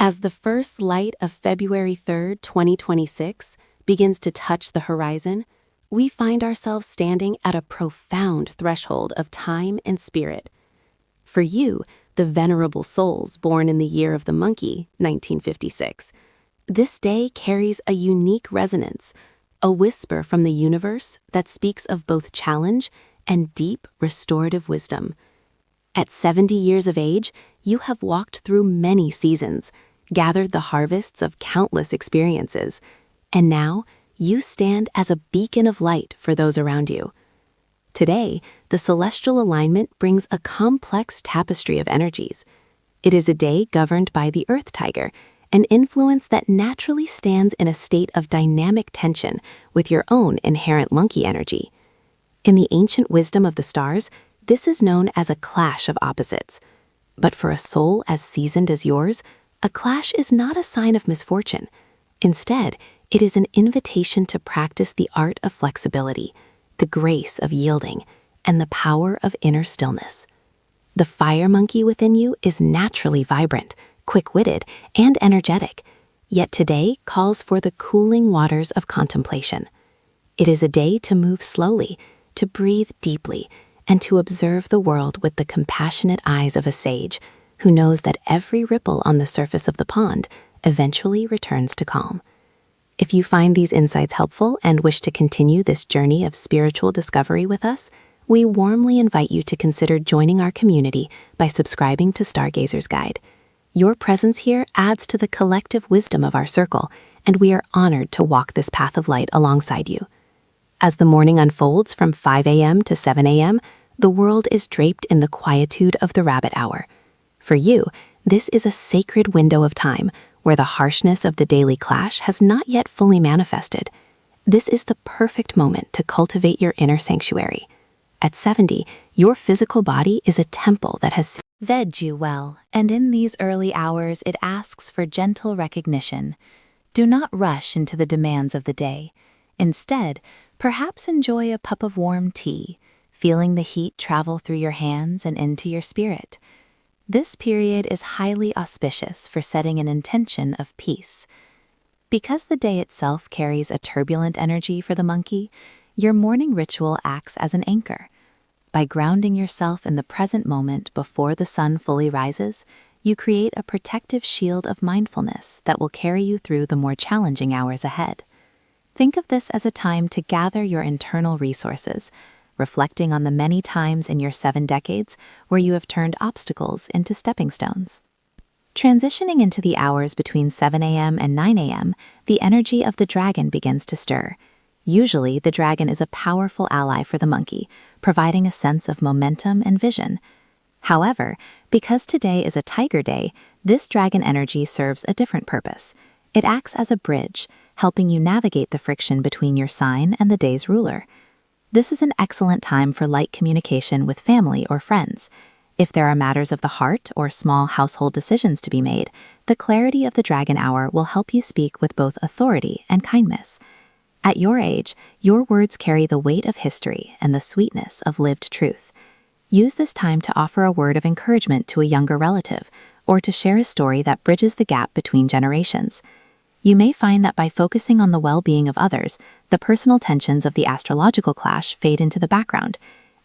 As the first light of February 3rd, 2026 begins to touch the horizon, we find ourselves standing at a profound threshold of time and spirit. For you, the venerable souls born in the year of the monkey, 1956, this day carries a unique resonance, a whisper from the universe that speaks of both challenge and deep restorative wisdom. At 70 years of age, you have walked through many seasons, gathered the harvests of countless experiences, and now you stand as a beacon of light for those around you. Today, the celestial alignment brings a complex tapestry of energies. It is a day governed by the Earth Tiger, an influence that naturally stands in a state of dynamic tension with your own inherent monkey energy. In the ancient wisdom of the stars, this is known as a clash of opposites. But for a soul as seasoned as yours, a clash is not a sign of misfortune. Instead, it is an invitation to practice the art of flexibility, the grace of yielding, and the power of inner stillness. The fire monkey within you is naturally vibrant, quick-witted, and energetic, yet today calls for the cooling waters of contemplation. It is a day to move slowly, to breathe deeply, and to observe the world with the compassionate eyes of a sage who knows that every ripple on the surface of the pond eventually returns to calm. If you find these insights helpful and wish to continue this journey of spiritual discovery with us, we warmly invite you to consider joining our community by subscribing to Stargazer's Guide. Your presence here adds to the collective wisdom of our circle, and we are honored to walk this path of light alongside you. As the morning unfolds from 5 a.m. to 7 a.m., the world is draped in the quietude of the rabbit hour. For you, this is a sacred window of time where the harshness of the daily clash has not yet fully manifested. This is the perfect moment to cultivate your inner sanctuary. At 70, your physical body is a temple that has fed you well, and in these early hours it asks for gentle recognition. Do not rush into the demands of the day. Instead, perhaps enjoy a cup of warm tea, feeling the heat travel through your hands and into your spirit. This period is highly auspicious for setting an intention of peace. Because the day itself carries a turbulent energy for the monkey, your morning ritual acts as an anchor. By grounding yourself in the present moment before the sun fully rises, you create a protective shield of mindfulness that will carry you through the more challenging hours ahead. Think of this as a time to gather your internal resources, reflecting on the many times in your 7 decades where you have turned obstacles into stepping stones. Transitioning into the hours between 7 a.m. and 9 a.m., the energy of the dragon begins to stir. Usually, the dragon is a powerful ally for the monkey, providing a sense of momentum and vision. However, because today is a tiger day, this dragon energy serves a different purpose. It acts as a bridge, helping you navigate the friction between your sign and the day's ruler. This is an excellent time for light communication with family or friends. If there are matters of the heart or small household decisions to be made, the clarity of the dragon hour will help you speak with both authority and kindness. At your age, your words carry the weight of history and the sweetness of lived truth. Use this time to offer a word of encouragement to a younger relative, or to share a story that bridges the gap between generations. You may find that by focusing on the well-being of others, the personal tensions of the astrological clash fade into the background.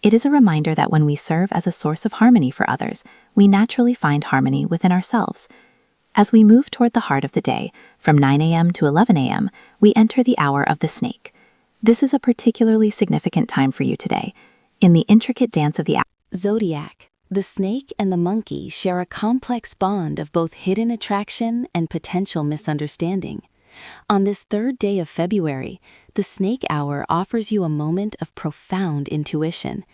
It is a reminder that when we serve as a source of harmony for others, we naturally find harmony within ourselves. As we move toward the heart of the day, from 9 a.m. to 11 a.m., we enter the hour of the snake. This is a particularly significant time for you today. In the intricate dance of the zodiac, the snake and the monkey share a complex bond of both hidden attraction and potential misunderstanding. On this 3rd day of February, the snake hour offers you a moment of profound intuition.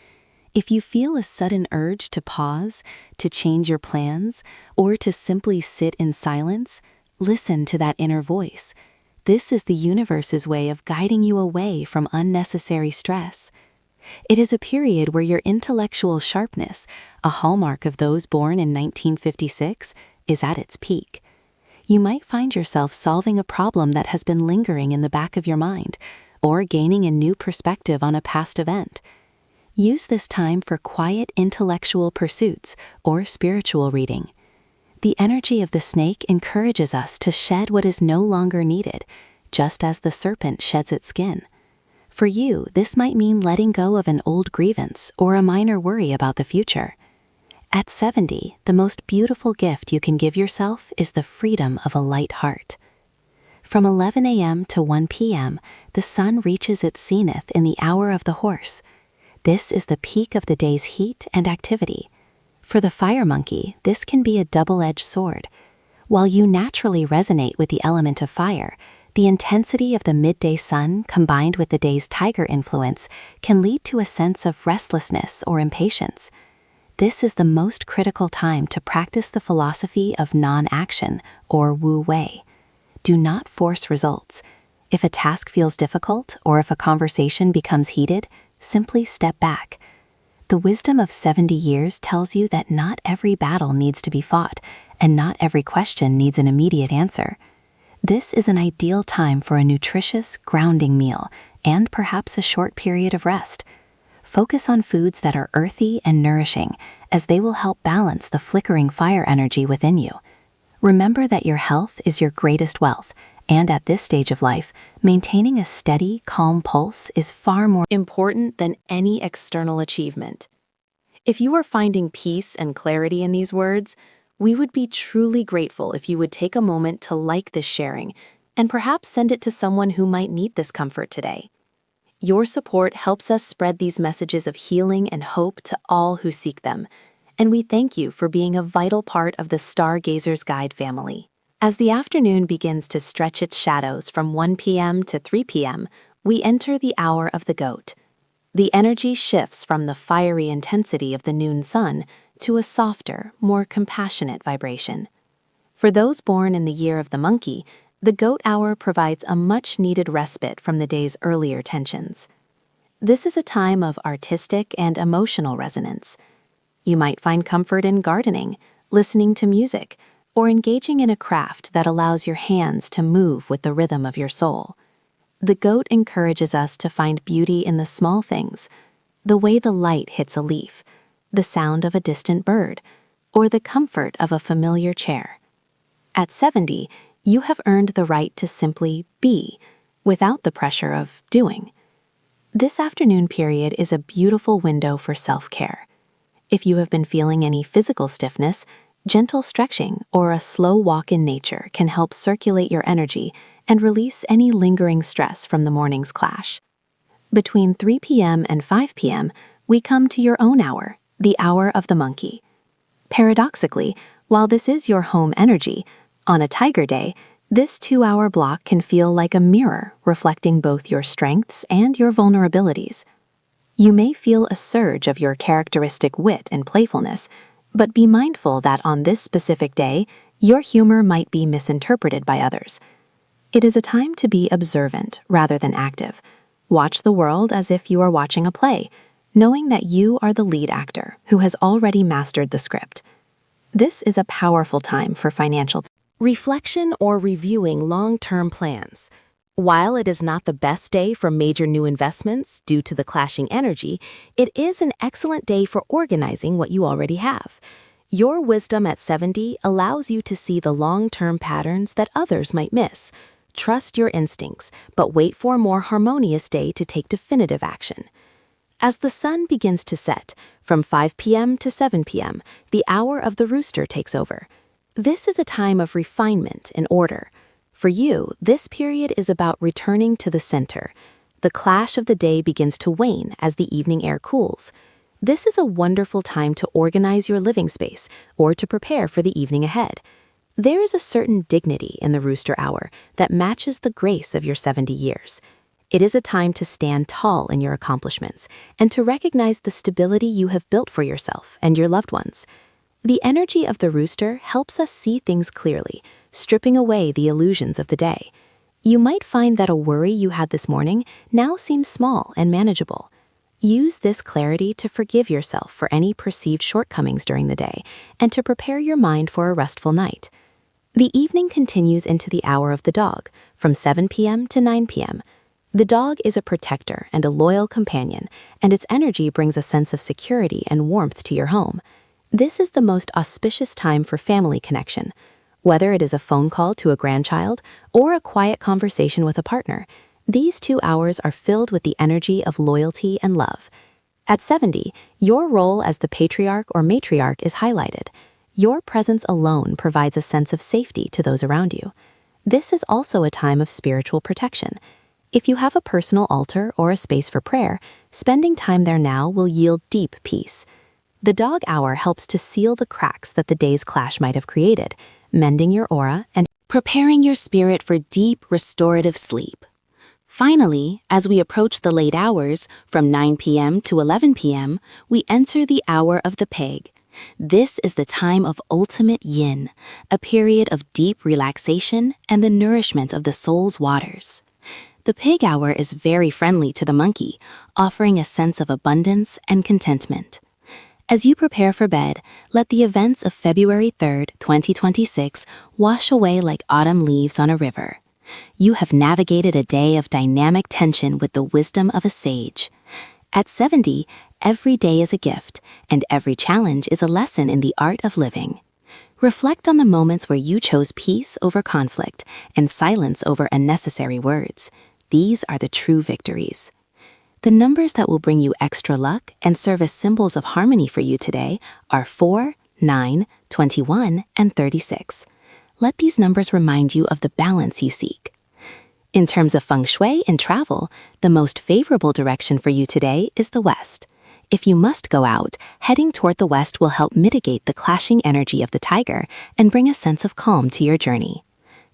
If you feel a sudden urge to pause, to change your plans, or to simply sit in silence, listen to that inner voice. This is the universe's way of guiding you away from unnecessary stress. It is a period where your intellectual sharpness, a hallmark of those born in 1956, is at its peak. You might find yourself solving a problem that has been lingering in the back of your mind, or gaining a new perspective on a past event. Use this time for quiet intellectual pursuits or spiritual reading. The energy of the snake encourages us to shed what is no longer needed, just as the serpent sheds its skin. For you, this might mean letting go of an old grievance or a minor worry about the future. At 70, the most beautiful gift you can give yourself is the freedom of a light heart. From 11 a.m. to 1 p.m., the sun reaches its zenith in the hour of the horse. This is the peak of the day's heat and activity. For the fire monkey, this can be a double-edged sword. While you naturally resonate with the element of fire, the intensity of the midday sun combined with the day's tiger influence can lead to a sense of restlessness or impatience. This is the most critical time to practice the philosophy of non-action, or Wu Wei. Do not force results. If a task feels difficult or if a conversation becomes heated, simply step back. The wisdom of 70 years tells you that not every battle needs to be fought, and not every question needs an immediate answer. This is an ideal time for a nutritious, grounding meal and perhaps a short period of rest. Focus on foods that are earthy and nourishing, as they will help balance the flickering fire energy within you. Remember that your health is your greatest wealth, and at this stage of life, maintaining a steady, calm pulse is far more important than any external achievement. If you are finding peace and clarity in these words, we would be truly grateful if you would take a moment to like this sharing and perhaps send it to someone who might need this comfort today. Your support helps us spread these messages of healing and hope to all who seek them, and we thank you for being a vital part of the Stargazers Guide family. As the afternoon begins to stretch its shadows from 1 p.m. to 3 p.m., we enter the hour of the goat. The energy shifts from the fiery intensity of the noon sun to a softer, more compassionate vibration. For those born in the year of the monkey, the goat hour provides a much-needed respite from the day's earlier tensions. This is a time of artistic and emotional resonance. You might find comfort in gardening, listening to music, or engaging in a craft that allows your hands to move with the rhythm of your soul. The goat encourages us to find beauty in the small things, the way the light hits a leaf, the sound of a distant bird, or the comfort of a familiar chair. At 70, you have earned the right to simply be, without the pressure of doing. This afternoon period is a beautiful window for self-care. If you have been feeling any physical stiffness, gentle stretching or a slow walk in nature can help circulate your energy and release any lingering stress from the morning's clash. Between 3 p.m. and 5 p.m., we come to your own hour, the hour of the monkey. Paradoxically, while this is your home energy, on a Tiger Day, this 2-hour block can feel like a mirror reflecting both your strengths and your vulnerabilities. You may feel a surge of your characteristic wit and playfulness, but be mindful that on this specific day, your humor might be misinterpreted by others. It is a time to be observant rather than active. Watch the world as if you are watching a play, knowing that you are the lead actor who has already mastered the script. This is a powerful time for financial reflection or reviewing long-term plans. While it is not the best day for major new investments due to the clashing energy, it is an excellent day for organizing what you already have. Your wisdom at 70 allows you to see the long-term patterns that others might miss. Trust your instincts, but wait for a more harmonious day to take definitive action. As the sun begins to set, from 5 p.m. to 7 p.m., the hour of the rooster takes over. This is a time of refinement and order. For you, this period is about returning to the center. The clash of the day begins to wane as the evening air cools. This is a wonderful time to organize your living space or to prepare for the evening ahead. There is a certain dignity in the rooster hour that matches the grace of your 70 years. It is a time to stand tall in your accomplishments and to recognize the stability you have built for yourself and your loved ones. The energy of the rooster helps us see things clearly, stripping away the illusions of the day. You might find that a worry you had this morning now seems small and manageable. Use this clarity to forgive yourself for any perceived shortcomings during the day and to prepare your mind for a restful night. The evening continues into the hour of the dog, from 7 p.m. to 9 p.m. The dog is a protector and a loyal companion, and its energy brings a sense of security and warmth to your home. This is the most auspicious time for family connection. Whether it is a phone call to a grandchild or a quiet conversation with a partner, these 2 hours are filled with the energy of loyalty and love. At 70, your role as the patriarch or matriarch is highlighted. Your presence alone provides a sense of safety to those around you. This is also a time of spiritual protection. If you have a personal altar or a space for prayer, spending time there now will yield deep peace. The dog hour helps to seal the cracks that the day's clash might have created, mending your aura and preparing your spirit for deep, restorative sleep. Finally, as we approach the late hours, from 9 p.m. to 11 p.m., we enter the hour of the pig. This is the time of ultimate yin, a period of deep relaxation and the nourishment of the soul's waters. The pig hour is very friendly to the monkey, offering a sense of abundance and contentment. As you prepare for bed, let the events of February 3rd, 2026 wash away like autumn leaves on a river. You have navigated a day of dynamic tension with the wisdom of a sage. At 70, every day is a gift, and every challenge is a lesson in the art of living. Reflect on the moments where you chose peace over conflict and silence over unnecessary words. These are the true victories. The numbers that will bring you extra luck and serve as symbols of harmony for you today are 4, 9, 21, and 36. Let these numbers remind you of the balance you seek. In terms of feng shui and travel, the most favorable direction for you today is the west. If you must go out, heading toward the west will help mitigate the clashing energy of the tiger and bring a sense of calm to your journey.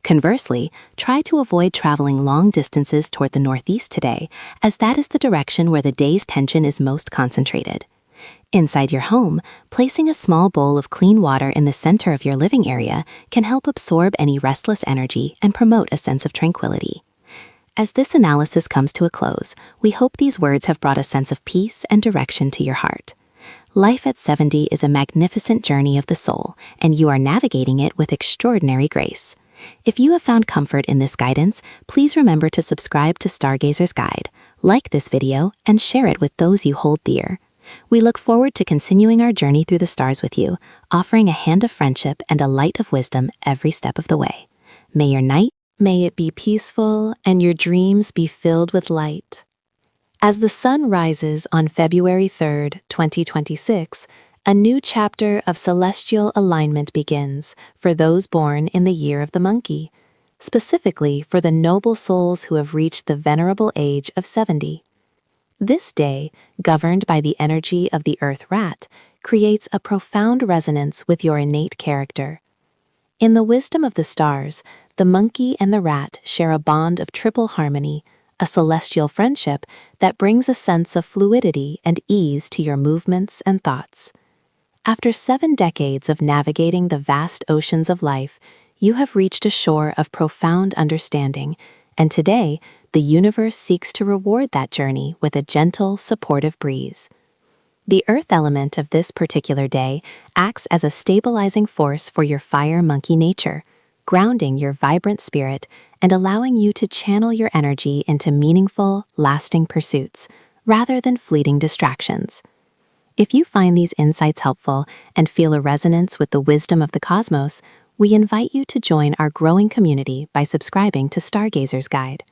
Conversely, try to avoid traveling long distances toward the northeast today, as that is the direction where the day's tension is most concentrated. Inside your home, placing a small bowl of clean water in the center of your living area can help absorb any restless energy and promote a sense of tranquility. As this analysis comes to a close, we hope these words have brought a sense of peace and direction to your heart. Life at 70 is a magnificent journey of the soul, and you are navigating it with extraordinary grace. If you have found comfort in this guidance, please remember to subscribe to Stargazer's Guide, like this video, and share it with those you hold dear. We look forward to continuing our journey through the stars with you, offering a hand of friendship and a light of wisdom every step of the way. May your night, may it be peaceful, and your dreams be filled with light. As the sun rises on February 3rd, 2026, a new chapter of celestial alignment begins for those born in the year of the monkey, specifically for the noble souls who have reached the venerable age of 70. This day, governed by the energy of the earth rat, creates a profound resonance with your innate character. In the wisdom of the stars, the monkey and the rat share a bond of triple harmony, a celestial friendship that brings a sense of fluidity and ease to your movements and thoughts. After 7 decades of navigating the vast oceans of life, you have reached a shore of profound understanding, and today, the universe seeks to reward that journey with a gentle, supportive breeze. The earth element of this particular day acts as a stabilizing force for your fire monkey nature, grounding your vibrant spirit and allowing you to channel your energy into meaningful, lasting pursuits, rather than fleeting distractions. If you find these insights helpful and feel a resonance with the wisdom of the cosmos, we invite you to join our growing community by subscribing to Stargazer's Guide.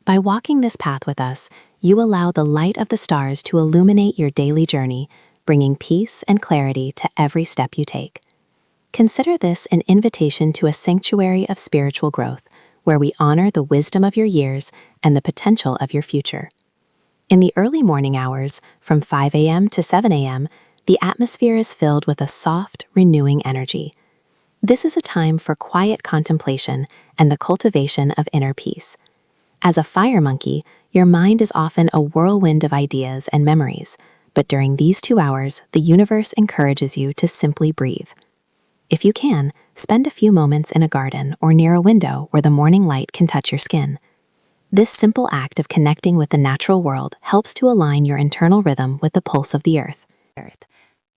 By walking this path with us, you allow the light of the stars to illuminate your daily journey, bringing peace and clarity to every step you take. Consider this an invitation to a sanctuary of spiritual growth, where we honor the wisdom of your years and the potential of your future. In the early morning hours, from 5 a.m. to 7 a.m., the atmosphere is filled with a soft, renewing energy. This is a time for quiet contemplation and the cultivation of inner peace. As a fire monkey, your mind is often a whirlwind of ideas and memories, but during these 2 hours, the universe encourages you to simply breathe. If you can, spend a few moments in a garden or near a window where the morning light can touch your skin. This simple act of connecting with the natural world helps to align your internal rhythm with the pulse of the earth.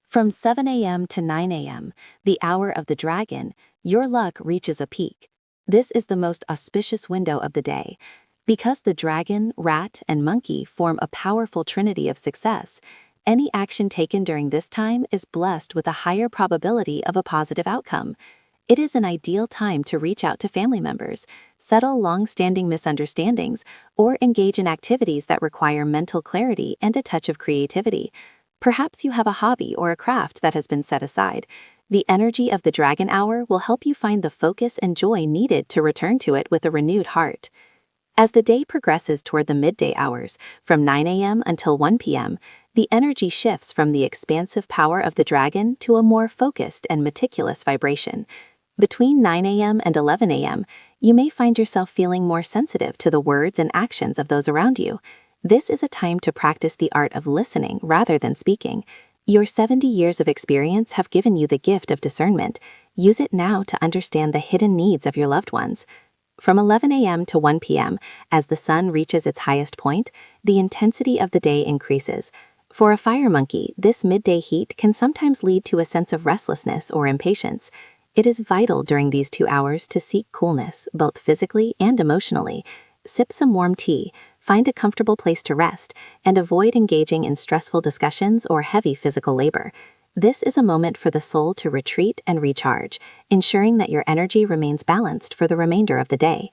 From 7 a.m. to 9 a.m., the hour of the dragon, your luck reaches a peak. This is the most auspicious window of the day. Because the dragon, rat, and monkey form a powerful trinity of success, Any action taken during this time is blessed with a higher probability of a positive outcome. It is an ideal time to reach out to family members, settle long-standing misunderstandings, or engage in activities that require mental clarity and a touch of creativity. Perhaps you have a hobby or a craft that has been set aside. The energy of the Dragon Hour will help you find the focus and joy needed to return to it with a renewed heart. As the day progresses toward the midday hours, from 9 a.m. until 1 p.m., the energy shifts from the expansive power of the dragon to a more focused and meticulous vibration. Between 9 a.m. and 11 a.m., you may find yourself feeling more sensitive to the words and actions of those around you. This is a time to practice the art of listening rather than speaking. Your 70 years of experience have given you the gift of discernment. Use it now to understand the hidden needs of your loved ones. From 11 a.m. to 1 p.m., as the sun reaches its highest point, the intensity of the day increases. For a fire monkey, this midday heat can sometimes lead to a sense of restlessness or impatience. It is vital during these 2 hours to seek coolness, both physically and emotionally. Sip some warm tea, find a comfortable place to rest, and avoid engaging in stressful discussions or heavy physical labor. This is a moment for the soul to retreat and recharge, ensuring that your energy remains balanced for the remainder of the day.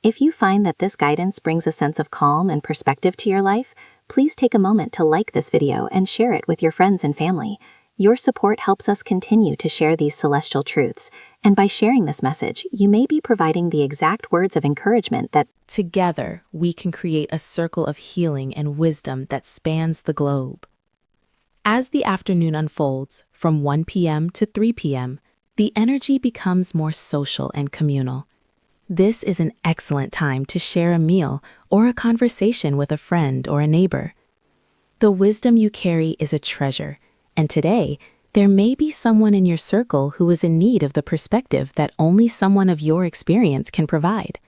If you find that this guidance brings a sense of calm and perspective to your life, please take a moment to like this video and share it with your friends and family. Your support helps us continue to share these celestial truths, and by sharing this message, you may be providing the exact words of encouragement that together we can create a circle of healing and wisdom that spans the globe. As the afternoon unfolds, from 1 p.m. to 3 p.m., the energy becomes more social and communal. This is an excellent time to share a meal or a conversation with a friend or a neighbor. The wisdom you carry is a treasure, and today, there may be someone in your circle who is in need of the perspective that only someone of your experience can provide.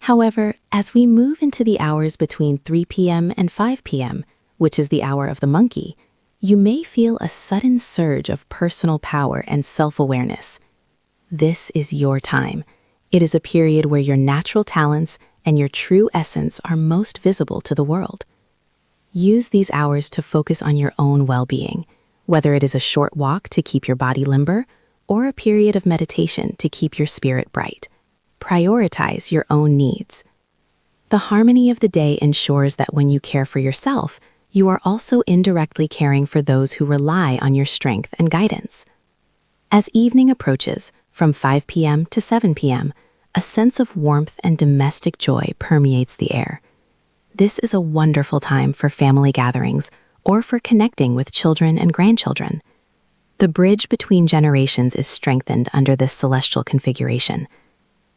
However, as we move into the hours between 3 p.m. and 5 p.m., which is the hour of the monkey, you may feel a sudden surge of personal power and self-awareness. This is your time. It is a period where your natural talents and your true essence are most visible to the world. Use these hours to focus on your own well-being, whether it is a short walk to keep your body limber or a period of meditation to keep your spirit bright. Prioritize your own needs. The harmony of the day ensures that when you care for yourself, you are also indirectly caring for those who rely on your strength and guidance. As evening approaches, from 5 p.m. to 7 p.m., a sense of warmth and domestic joy permeates the air. This is a wonderful time for family gatherings or for connecting with children and grandchildren. The bridge between generations is strengthened under this celestial configuration.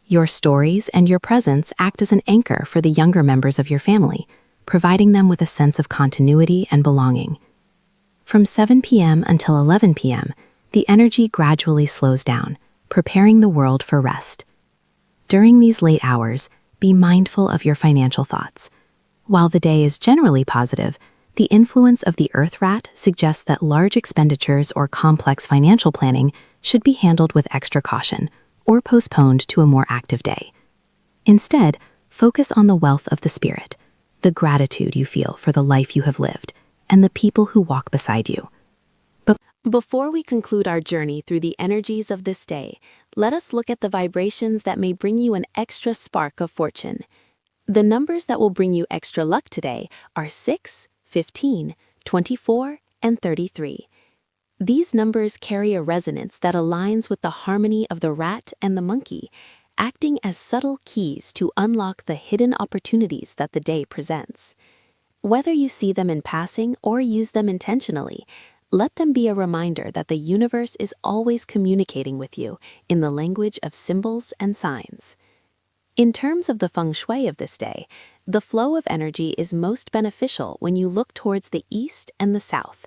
Your stories and your presence act as an anchor for the younger members of your family, providing them with a sense of continuity and belonging. From 7 p.m. until 11 p.m., the energy gradually slows down, preparing the world for rest. During these late hours, be mindful of your financial thoughts. While the day is generally positive, the influence of the Earth Rat suggests that large expenditures or complex financial planning should be handled with extra caution or postponed to a more active day. Instead, focus on the wealth of the spirit, the gratitude you feel for the life you have lived, and the people who walk beside you. Before we conclude our journey through the energies of this day, let us look at the vibrations that may bring you an extra spark of fortune. The numbers that will bring you extra luck today are 6, 15, 24, and 33. These numbers carry a resonance that aligns with the harmony of the rat and the monkey, acting as subtle keys to unlock the hidden opportunities that the day presents. Whether you see them in passing or use them intentionally, let them be a reminder that the universe is always communicating with you in the language of symbols and signs. In terms of the feng shui of this day, the flow of energy is most beneficial when you look towards the east and the south.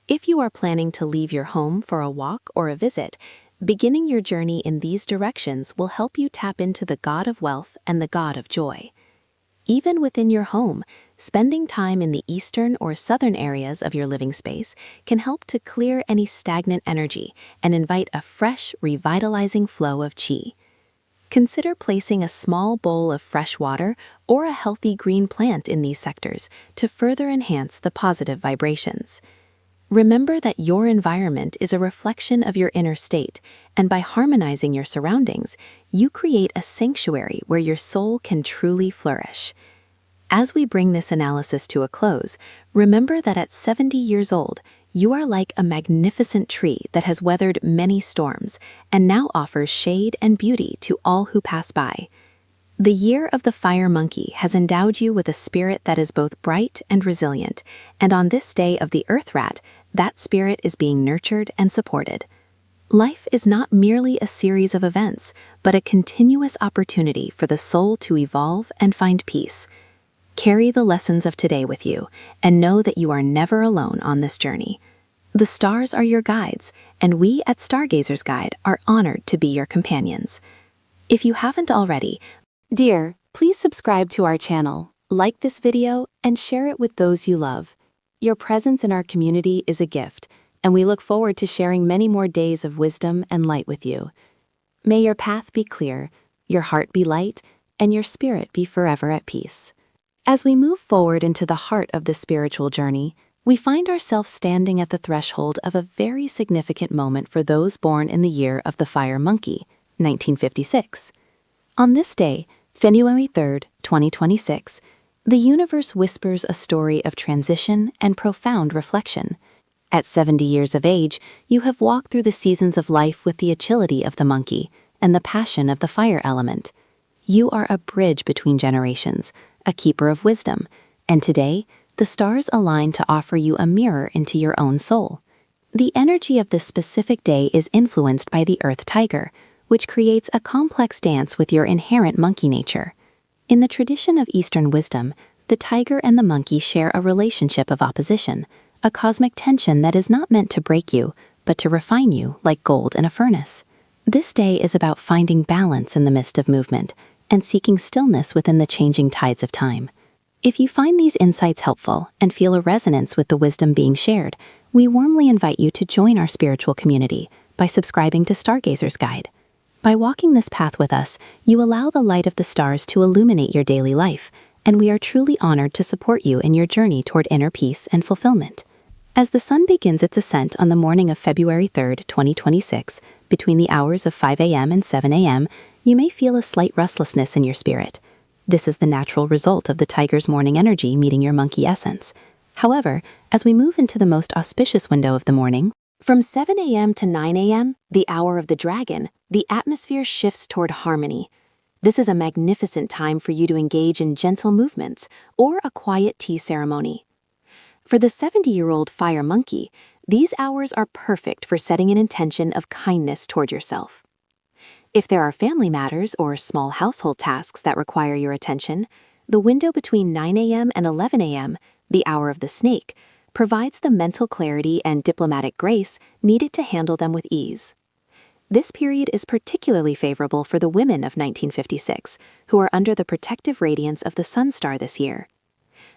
If you are planning to leave your home for a walk or a visit, beginning your journey in these directions will help you tap into the god of wealth and the god of joy. Even within your home, spending time in the eastern or southern areas of your living space can help to clear any stagnant energy and invite a fresh, revitalizing flow of qi. Consider placing a small bowl of fresh water or a healthy green plant in these sectors to further enhance the positive vibrations. Remember that your environment is a reflection of your inner state, and by harmonizing your surroundings, you create a sanctuary where your soul can truly flourish. As we bring this analysis to a close, remember that at 70 years old, you are like a magnificent tree that has weathered many storms and now offers shade and beauty to all who pass by. The year of the fire monkey has endowed you with a spirit that is both bright and resilient, and on this day of the earth rat, that spirit is being nurtured and supported. Life is not merely a series of events, but a continuous opportunity for the soul to evolve and find peace. Carry the lessons of today with you, and know that you are never alone on this journey. The stars are your guides, and we at Stargazer's Guide are honored to be your companions. If you haven't already, dear, please subscribe to our channel, like this video, and share it with those you love. Your presence in our community is a gift, and we look forward to sharing many more days of wisdom and light with you. May your path be clear, your heart be light, and your spirit be forever at peace. As we move forward into the heart of this spiritual journey, we find ourselves standing at the threshold of a very significant moment for those born in the year of the fire monkey, 1956. On this day, February 3rd, 2026, the universe whispers a story of transition and profound reflection. At 70 years of age, you have walked through the seasons of life with the agility of the monkey and the passion of the fire element. You are a bridge between generations, a keeper of wisdom, and today, the stars align to offer you a mirror into your own soul. The energy of this specific day is influenced by the Earth Tiger, which creates a complex dance with your inherent monkey nature. In the tradition of Eastern wisdom, the tiger and the monkey share a relationship of opposition, a cosmic tension that is not meant to break you, but to refine you like gold in a furnace. This day is about finding balance in the midst of movement and seeking stillness within the changing tides of time. If you find these insights helpful and feel a resonance with the wisdom being shared, we warmly invite you to join our spiritual community by subscribing to Stargazer's Guide. By walking this path with us, you allow the light of the stars to illuminate your daily life, and we are truly honored to support you in your journey toward inner peace and fulfillment. As the sun begins its ascent on the morning of February 3rd, 2026, between the hours of 5 a.m. and 7 a.m., you may feel a slight restlessness in your spirit. This is the natural result of the tiger's morning energy meeting your monkey essence. However, as we move into the most auspicious window of the morning, from 7 a.m. to 9 a.m., the hour of the dragon, the atmosphere shifts toward harmony. This is a magnificent time for you to engage in gentle movements or a quiet tea ceremony. For the 70-year-old fire monkey, these hours are perfect for setting an intention of kindness toward yourself. If there are family matters or small household tasks that require your attention, the window between 9 a.m. and 11 a.m., the hour of the snake, provides the mental clarity and diplomatic grace needed to handle them with ease. This period is particularly favorable for the women of 1956, who are under the protective radiance of the Sun Star this year.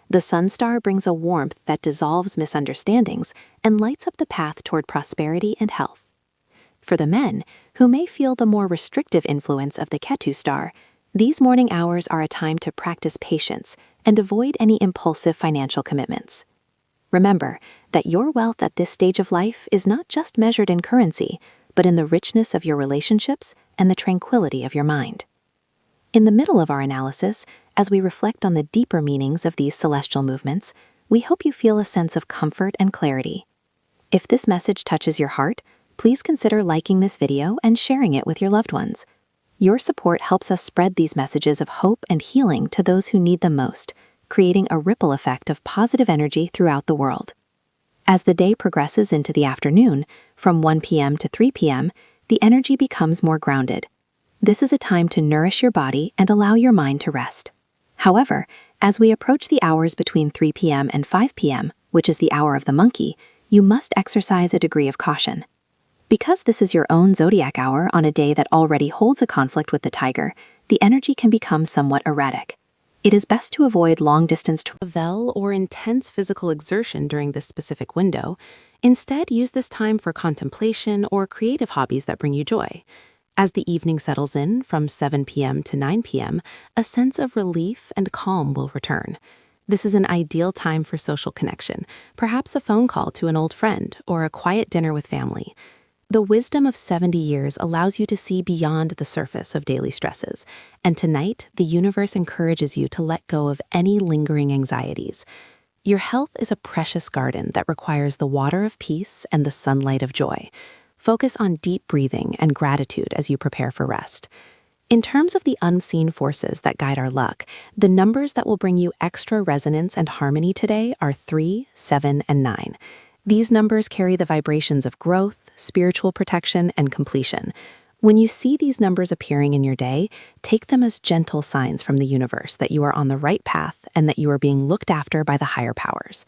The Sun Star brings a warmth that dissolves misunderstandings and lights up the path toward prosperity and health. For the men, who may feel the more restrictive influence of the Ketu Star, these morning hours are a time to practice patience and avoid any impulsive financial commitments. Remember that your wealth at this stage of life is not just measured in currency, but in the richness of your relationships and the tranquility of your mind. In the middle of our analysis, as we reflect on the deeper meanings of these celestial movements, we hope you feel a sense of comfort and clarity. If this message touches your heart, please consider liking this video and sharing it with your loved ones. Your support helps us spread these messages of hope and healing to those who need them most, creating a ripple effect of positive energy throughout the world. As the day progresses into the afternoon, from 1 p.m. to 3 p.m., the energy becomes more grounded. This is a time to nourish your body and allow your mind to rest. However, as we approach the hours between 3 p.m. and 5 p.m., which is the hour of the monkey, you must exercise a degree of caution. Because this is your own zodiac hour on a day that already holds a conflict with the tiger, the energy can become somewhat erratic. It is best to avoid long-distance travel or intense physical exertion during this specific window. Instead, use this time for contemplation or creative hobbies that bring you joy. As the evening settles in from 7 p.m. to 9 p.m., a sense of relief and calm will return. This is an ideal time for social connection, perhaps a phone call to an old friend or a quiet dinner with family. The wisdom of 70 years allows you to see beyond the surface of daily stresses, and tonight, the universe encourages you to let go of any lingering anxieties. Your health is a precious garden that requires the water of peace and the sunlight of joy. Focus on deep breathing and gratitude as you prepare for rest. In terms of the unseen forces that guide our luck, the numbers that will bring you extra resonance and harmony today are 3, 7, and 9. These numbers carry the vibrations of growth, spiritual protection, and completion. When you see these numbers appearing in your day, take them as gentle signs from the universe that you are on the right path and that you are being looked after by the higher powers.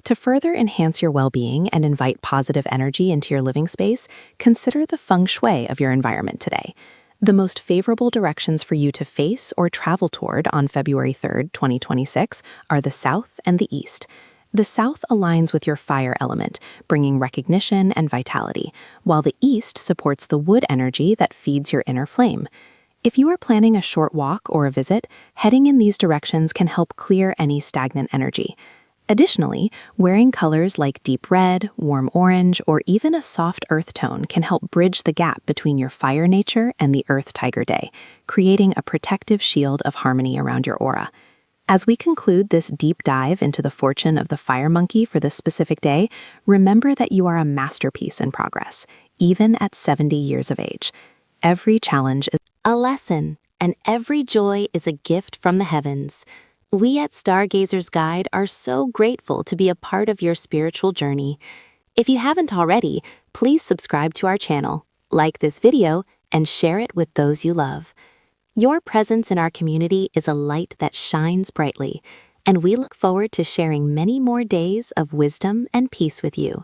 To further enhance your well-being and invite positive energy into your living space, consider the feng shui of your environment today. The most favorable directions for you to face or travel toward on February 3rd, 2026 are the south and the east. The south aligns with your fire element, bringing recognition and vitality, while the east supports the wood energy that feeds your inner flame. If you are planning a short walk or a visit, heading in these directions can help clear any stagnant energy. Additionally, wearing colors like deep red, warm orange, or even a soft earth tone can help bridge the gap between your fire nature and the earth tiger day, creating a protective shield of harmony around your aura. As we conclude this deep dive into the fortune of the fire monkey for this specific day, remember that you are a masterpiece in progress, even at 70 years of age. Every challenge is a lesson, and every joy is a gift from the heavens. We at Stargazer's Guide are so grateful to be a part of your spiritual journey. If you haven't already, please subscribe to our channel, like this video, and share it with those you love. Your presence in our community is a light that shines brightly, and we look forward to sharing many more days of wisdom and peace with you.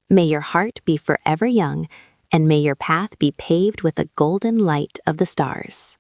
May your heart be forever young, and may your path be paved with the golden light of the stars.